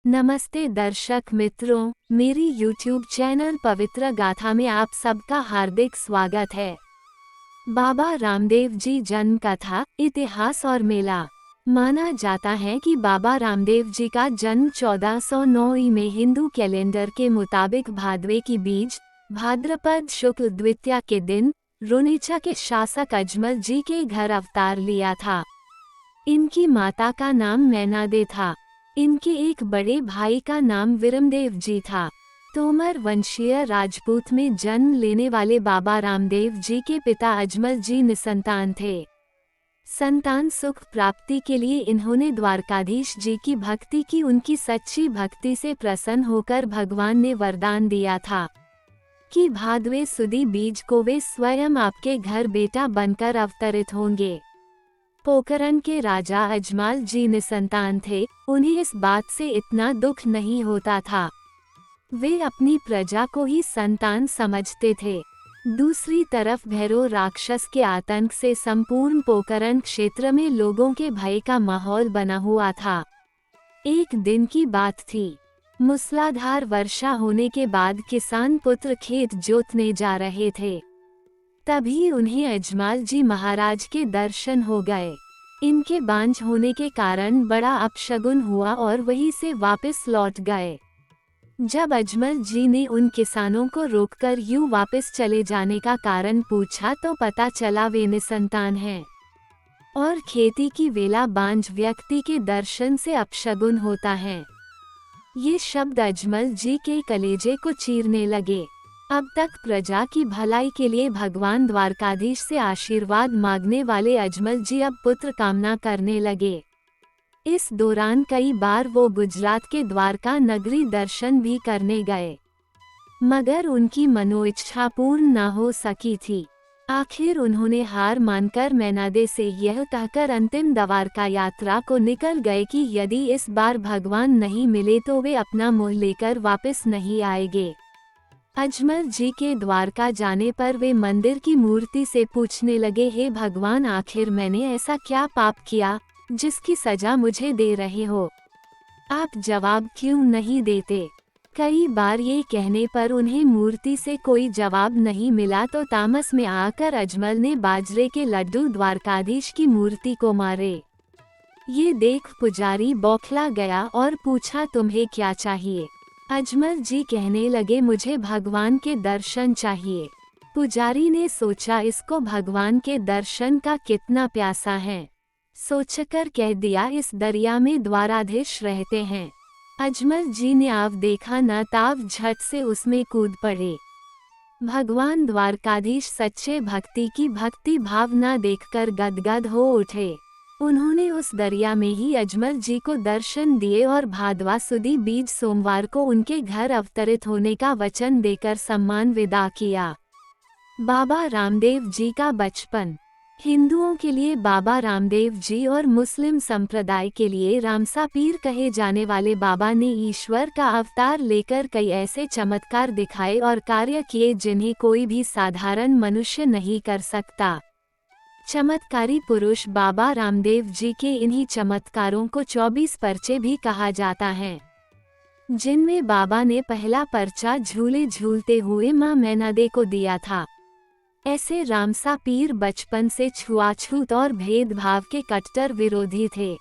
नमस्ते दर्शक मित्रों, मेरी YouTube चैनल पवित्र गाथा में आप सबका हार्दिक स्वागत है। बाबा रामदेव जी जन्म कथा, इतिहास और मेला। माना जाता है कि बाबा रामदेव जी का जन्म 1409 में हिंदू कैलेंडर के मुताबिक भादवे की बीज भाद्रपद शुक्ल द्वितीया के दिन रुनीचा के शासक अजमल जी के घर अवतार लिया था। इनकी माता का नाम मैनादे था। इनके एक बड़े भाई का नाम विरमदेव जी था। तोमर वंशीय राजपूत में जन्म लेने वाले बाबा रामदेव जी के पिता अजमल जी निसंतान थे। संतान सुख प्राप्ति के लिए इन्होंने द्वारकाधीश जी की भक्ति की। उनकी सच्ची भक्ति से प्रसन्न होकर भगवान ने वरदान दिया था कि भादवे सुदी बीज को वे स्वयं आपके घर बेटा बनकर अवतरित होंगे। पोकरण के राजा अजमाल जी निसंतान थे। उन्हें इस बात से इतना दुख नहीं होता था। वे अपनी प्रजा को ही संतान समझते थे। दूसरी तरफ भैरव राक्षस के आतंक से संपूर्ण पोकरण क्षेत्र में लोगों के भय का माहौल बना हुआ था। एक दिन की बात थी। मूसलाधार वर्षा होने के बाद किसान पुत्र खेत जोतने जा रहे थे। तभी उन्हें अजमाल जी महाराज के दर्शन हो गए। इनके बांझ होने के कारण बड़ा अपशगुन हुआ और वहीं से वापस लौट गए। जब अजमल जी ने उन किसानों को रोककर यूं वापस चले जाने का कारण पूछा तो पता चला वे निसंतान हैं और खेती की वेला बांझ व्यक्ति के दर्शन से अपशगुन होता है। ये शब्द अजमल जी के कलेजे को चीरने लगे। अब तक प्रजा की भलाई के लिए भगवान द्वारकाधीश से आशीर्वाद मांगने वाले अजमल जी अब पुत्र कामना करने लगे। इस दौरान कई बार वो गुजरात के द्वारका नगरी दर्शन भी करने गए, मगर उनकी मनोइच्छा पूर्ण न हो सकी थी। आखिर उन्होंने हार मानकर मैनादे से यह कहकर अंतिम द्वारका यात्रा को निकल गए कि यदि इस बार भगवान नहीं मिले तो वे अपना मुँह लेकर वापस नहीं आएंगे। अजमल जी के द्वारका जाने पर वे मंदिर की मूर्ति से पूछने लगे, हे भगवान, आखिर मैंने ऐसा क्या पाप किया जिसकी सजा मुझे दे रहे हो? आप जवाब क्यों नहीं देते? कई बार ये कहने पर उन्हें मूर्ति से कोई जवाब नहीं मिला तो तामस में आकर अजमल ने बाजरे के लड्डू द्वारकाधीश की मूर्ति को मारे। ये देख पुजारी बौखला गया और पूछा, तुम्हें क्या चाहिए? अजमल जी कहने लगे, मुझे भगवान के दर्शन चाहिए। पुजारी ने सोचा, इसको भगवान के दर्शन का कितना प्यासा है। सोचकर कह दिया, इस दरिया में द्वाराधीश रहते हैं। अजमल जी ने आव देखा न ताव झट से उसमें कूद पड़े। भगवान द्वारकाधीश सच्चे भक्ति की भक्ति भावना देखकर गदगद हो उठे। उन्होंने उस दरिया में ही अजमल जी को दर्शन दिए और भादवा सुदी बीज सोमवार को उनके घर अवतरित होने का वचन देकर सम्मान विदा किया। बाबा रामदेव जी का बचपन। हिंदुओं के लिए बाबा रामदेव जी और मुस्लिम संप्रदाय के लिए रामसा पीर कहे जाने वाले बाबा ने ईश्वर का अवतार लेकर कई ऐसे चमत्कार दिखाए और कार्य किए जिन्हें कोई भी साधारण मनुष्य नहीं कर सकता। चमत्कारी पुरुष बाबा रामदेव जी के इन्हीं चमत्कारों को 24 परचे भी कहा जाता है, जिनमें बाबा ने पहला परचा झूले झूलते हुए मां मैनादे को दिया था। ऐसे रामसा पीर बचपन से छुआछूत और भेदभाव के कट्टर विरोधी थे।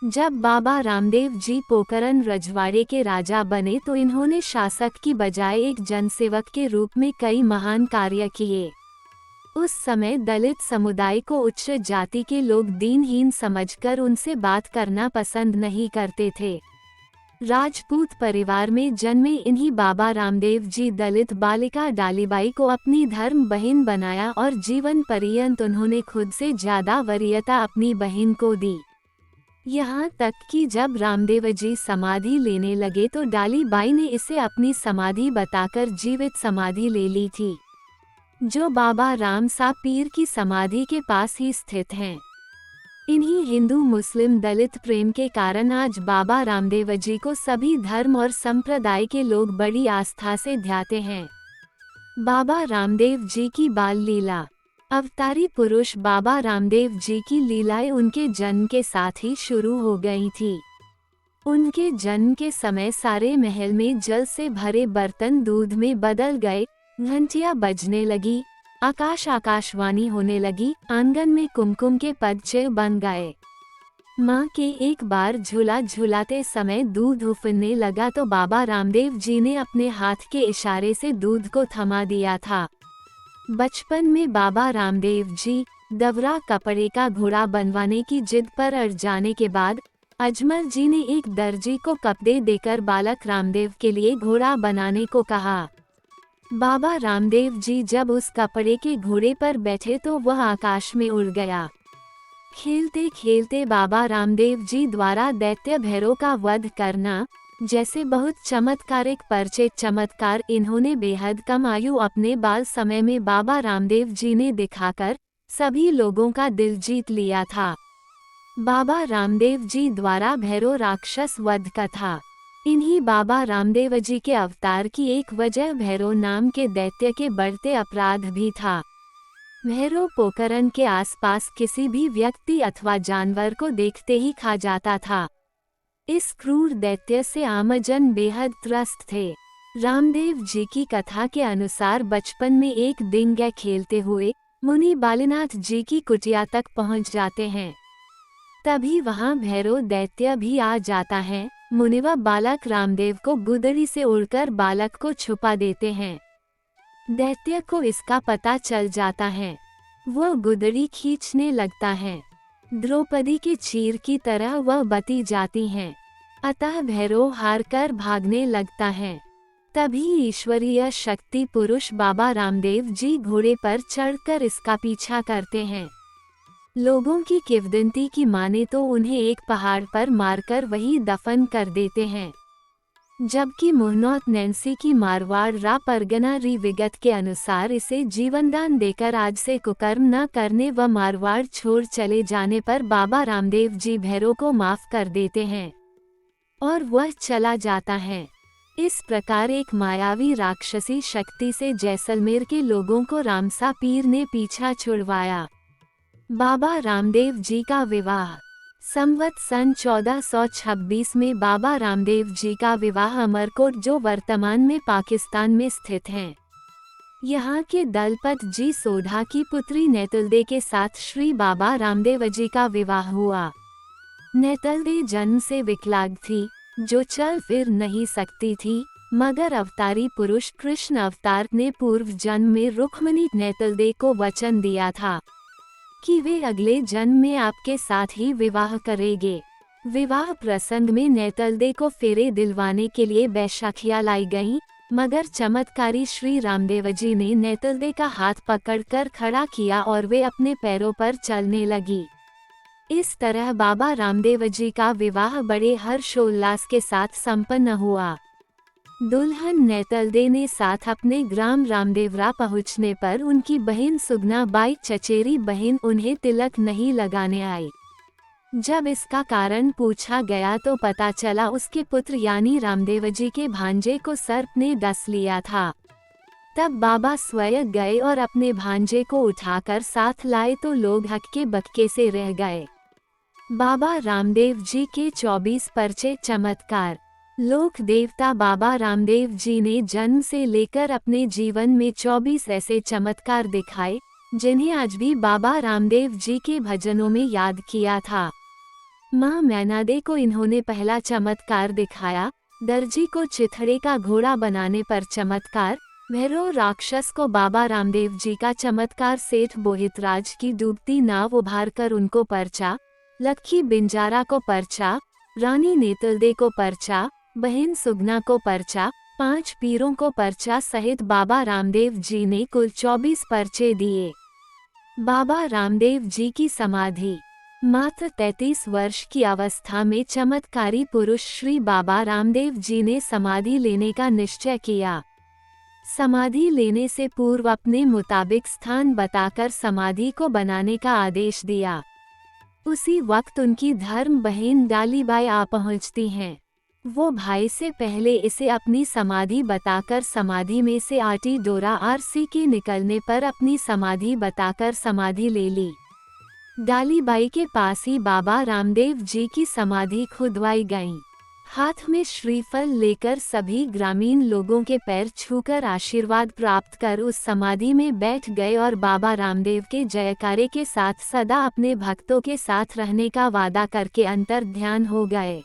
जब बाबा रामदेव जी पोकरण रजवाड़े के राजा बने तो इन्होंने शासक की बजाय एक जनसेवक के रूप में कई महान कार्य किए। उस समय दलित समुदाय को उच्च जाति के लोग दीनहीन समझकर उनसे बात करना पसंद नहीं करते थे। राजपूत परिवार में जन्मे इन्हीं बाबा रामदेव जी दलित बालिका डालीबाई को अपनी धर्म बहन बनाया और जीवन पर्यंत उन्होंने खुद से ज्यादा वरीयता अपनी बहन को दी। यहाँ तक कि जब रामदेव जी समाधि लेने लगे तो डालीबाई ने इसे अपनी समाधि बताकर जीवित समाधि ले ली थी, जो बाबा रामसा पीर की समाधि के पास ही स्थित हैं। इन्हीं हिंदू मुस्लिम दलित प्रेम के कारण आज बाबा रामदेव जी को सभी धर्म और संप्रदाय के लोग बड़ी आस्था से ध्याते हैं। बाबा रामदेव जी की बाल लीला। अवतारी पुरुष बाबा रामदेव जी की लीलाएं उनके जन्म के साथ ही शुरू हो गई थी। उनके जन्म के समय सारे महल में जल से भरे बर्तन दूध में बदल गए, घंटियां बजने लगी, आकाशवाणी होने लगी, आंगन में कुमकुम के पदचिह्न बन गए। माँ के एक बार झूला झूलाते समय दूध उफनने लगा तो बाबा रामदेव जी ने अपने हाथ के इशारे से दूध को थमा दिया था। बचपन में बाबा रामदेव जी दवरा कपड़े का घोड़ा बनवाने की जिद पर अड़ जाने के बाद अजमल जी ने एक दर्जी को कपड़े देकर बालक रामदेव के लिए घोड़ा बनाने को कहा। बाबा रामदेव जी जब उस कपड़े के घोड़े पर बैठे तो वह आकाश में उड़ गया। खेलते खेलते बाबा रामदेव जी द्वारा दैत्य भैरव का वध करना जैसे बहुत चमत्कारिक परिचित चमत्कार इन्होंने बेहद कम आयु अपने बाल समय में बाबा रामदेव जी ने दिखाकर सभी लोगों का दिल जीत लिया था। बाबा रामदेव जी द्वारा भैरव राक्षस वध कथा। इन्हीं बाबा रामदेव जी के अवतार की एक वजह भैरव नाम के दैत्य के बढ़ते अपराध भी था। भैरव पोखरण के आसपास किसी भी व्यक्ति अथवा जानवर को देखते ही खा जाता था। इस क्रूर दैत्य से आमजन बेहद त्रस्त थे। रामदेव जी की कथा के अनुसार बचपन में एक दिन गए खेलते हुए मुनि बालीनाथ जी की कुटिया तक पहुंच जाते हैं। तभी वहां भैरव दैत्य भी आ जाता है। मुनिवा बालक रामदेव को गुदड़ी से उड़कर बालक को छुपा देते हैं। दैत्य को इसका पता चल जाता है। वह गुदड़ी खींचने लगता है। द्रौपदी के चीर की तरह वह बती जाती हैं। अतः भैरव हार कर भागने लगता है। तभी ईश्वरीय शक्ति पुरुष बाबा रामदेव जी घोड़े पर चढ़कर इसका पीछा करते हैं। लोगों की किंवदंती की माने तो उन्हें एक पहाड़ पर मारकर वही दफन कर देते हैं। जबकि मुहनौत नैन्सी की मारवाड़ रा परगना री विगत के अनुसार इसे जीवनदान देकर आज से कुकर्म न करने व मारवाड़ छोड़ चले जाने पर बाबा रामदेव जी भैरव को माफ कर देते हैं और वह चला जाता है। इस प्रकार एक मायावी राक्षसी शक्ति से जैसलमेर के लोगों को रामसा पीर ने पीछा छुड़वाया। बाबा रामदेव जी का विवाह। संवत सन 1426 में बाबा रामदेव जी का विवाह अमरकोट जो वर्तमान में पाकिस्तान में स्थित है, यहाँ के दलपत जी सोढ़ा की पुत्री नेतलदे के साथ श्री बाबा रामदेव जी का विवाह हुआ। नेतलदे जन्म से विकलांग थी, जो चल फिर नहीं सकती थी, मगर अवतारी पुरुष कृष्ण अवतार ने पूर्व जन्म में रुक्मिणी नेतलदे को वचन दिया था कि वे अगले जन्म में आपके साथ ही विवाह करेंगे। विवाह प्रसंग में नेतलदे को फेरे दिलवाने के लिए बैशाखियां लाई गईं, मगर चमत्कारी श्री रामदेव जी ने नेतलदे का हाथ पकड़कर खड़ा किया और वे अपने पैरों पर चलने लगी। इस तरह बाबा रामदेव जी का विवाह बड़े हर्षोल्लास के साथ संपन्न हुआ। दुल्हन नेतलदे ने साथ अपने ग्राम रामदेवरा पहुंचने पर उनकी बहन सुगना बाई चचेरी बहन उन्हें तिलक नहीं लगाने आई। जब इसका कारण पूछा गया तो पता चला उसके पुत्र यानी रामदेव जी के भांजे को सर्प ने डस लिया था। तब बाबा स्वयं गए और अपने भांजे को उठाकर साथ लाए तो लोग हक्के बक्के से रह गए। बाबा रामदेव जी के 24 परचे चमत्कार। लोक देवता बाबा रामदेव जी ने जन्म से लेकर अपने जीवन में 24 ऐसे चमत्कार दिखाए, जिन्हें आज भी बाबा रामदेव जी के भजनों में याद किया था। माँ मैनादे को इन्होंने पहला चमत्कार दिखाया, दर्जी को चिथड़े का घोड़ा बनाने पर चमत्कार, भैरव राक्षस को बाबा रामदेव जी का चमत्कार, सेठ बोहितराज की डूबती नाव उभारकर उनको पर्चा, लक्खी बिंजारा को पर्चा, रानी नेतलदे को पर्चा, बहन सुगना को पर्चा, 5 पीरों को पर्चा सहित बाबा रामदेव जी ने कुल 24 पर्चे दिए। बाबा रामदेव जी की समाधि। मात्र 33 वर्ष की अवस्था में चमत्कारी पुरुष श्री बाबा रामदेव जी ने समाधि लेने का निश्चय किया। समाधि लेने से पूर्व अपने मुताबिक स्थान बताकर समाधि को बनाने का आदेश दिया। उसी वक्त उनकी धर्म बहन डालीबाई आ पहुंचती हैं। वो भाई से पहले इसे अपनी समाधि बताकर समाधि में से आटी डोरा आरसी के निकलने पर अपनी समाधि बताकर समाधि ले ली। डालीबाई के पास ही बाबा रामदेव जी की समाधि खुदवाई गई। हाथ में श्रीफल लेकर सभी ग्रामीण लोगों के पैर छूकर आशीर्वाद प्राप्त कर उस समाधि में बैठ गए और बाबा रामदेव के जयकारे के साथ सदा अपने भक्तों के साथ रहने का वादा करके अंतर ध्यान हो गए।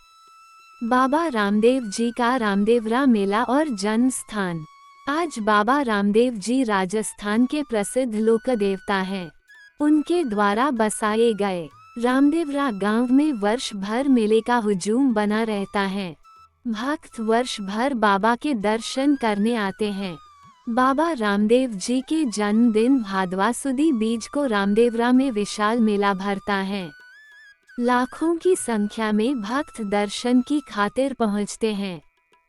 बाबा रामदेव जी का रामदेवरा मेला और जन्म स्थान। आज बाबा रामदेव जी राजस्थान के प्रसिद्ध लोक देवता हैं। उनके द्वारा बसाए गए रामदेवरा गांव में वर्ष भर मेले का हुजूम बना रहता है। भक्त वर्ष भर बाबा के दर्शन करने आते हैं। बाबा रामदेव जी के जन्मदिन भादवा सुदी बीज को रामदेवरा में विशाल मेला भरता है। लाखों की संख्या में भक्त दर्शन की खातिर पहुंचते हैं।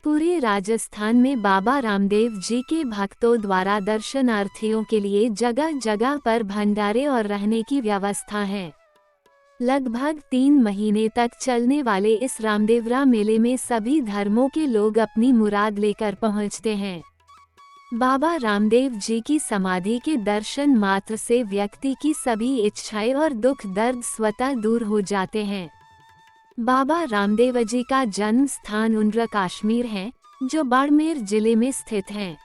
पूरे राजस्थान में बाबा रामदेव जी के भक्तों द्वारा दर्शनार्थियों के लिए जगह जगह पर भंडारे और रहने की व्यवस्था है। लगभग 3 महीने तक चलने वाले इस रामदेवरा मेले में सभी धर्मों के लोग अपनी मुराद लेकर पहुंचते हैं। बाबा रामदेव जी की समाधि के दर्शन मात्र से व्यक्ति की सभी इच्छाएं और दुख दर्द स्वतः दूर हो जाते हैं। बाबा रामदेव जी का जन्म स्थान उन्र कश्मीर है, जो बाड़मेर जिले में स्थित है।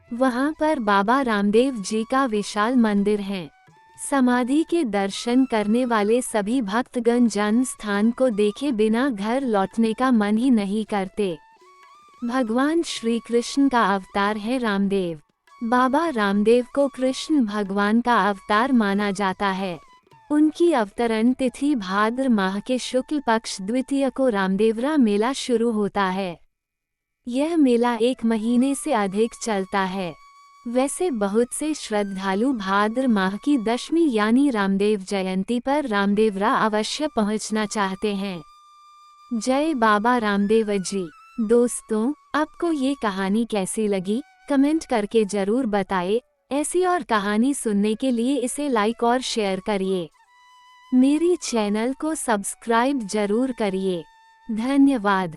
वहां पर बाबा रामदेव जी का विशाल मंदिर है। समाधि के दर्शन करने वाले सभी भक्तगण जन्म स्थान को देखे बिना घर लौटने का मन ही नहीं करते। भगवान श्री कृष्ण का अवतार है रामदेव। बाबा रामदेव को कृष्ण भगवान का अवतार माना जाता है। उनकी अवतरण तिथि भाद्र माह के शुक्ल पक्ष द्वितीय को रामदेवरा मेला शुरू होता है। यह मेला 1 महीने से अधिक चलता है। वैसे बहुत से श्रद्धालु भाद्र माह की दशमी यानी रामदेव जयंती पर रामदेवरा अवश्य पहुंचना चाहते हैं। जय बाबा रामदेव जी। दोस्तों, आपको ये कहानी कैसी लगी कमेंट करके जरूर बताएं। ऐसी और कहानी सुनने के लिए इसे लाइक और शेयर करिए। मेरी चैनल को सब्सक्राइब जरूर करिए। धन्यवाद।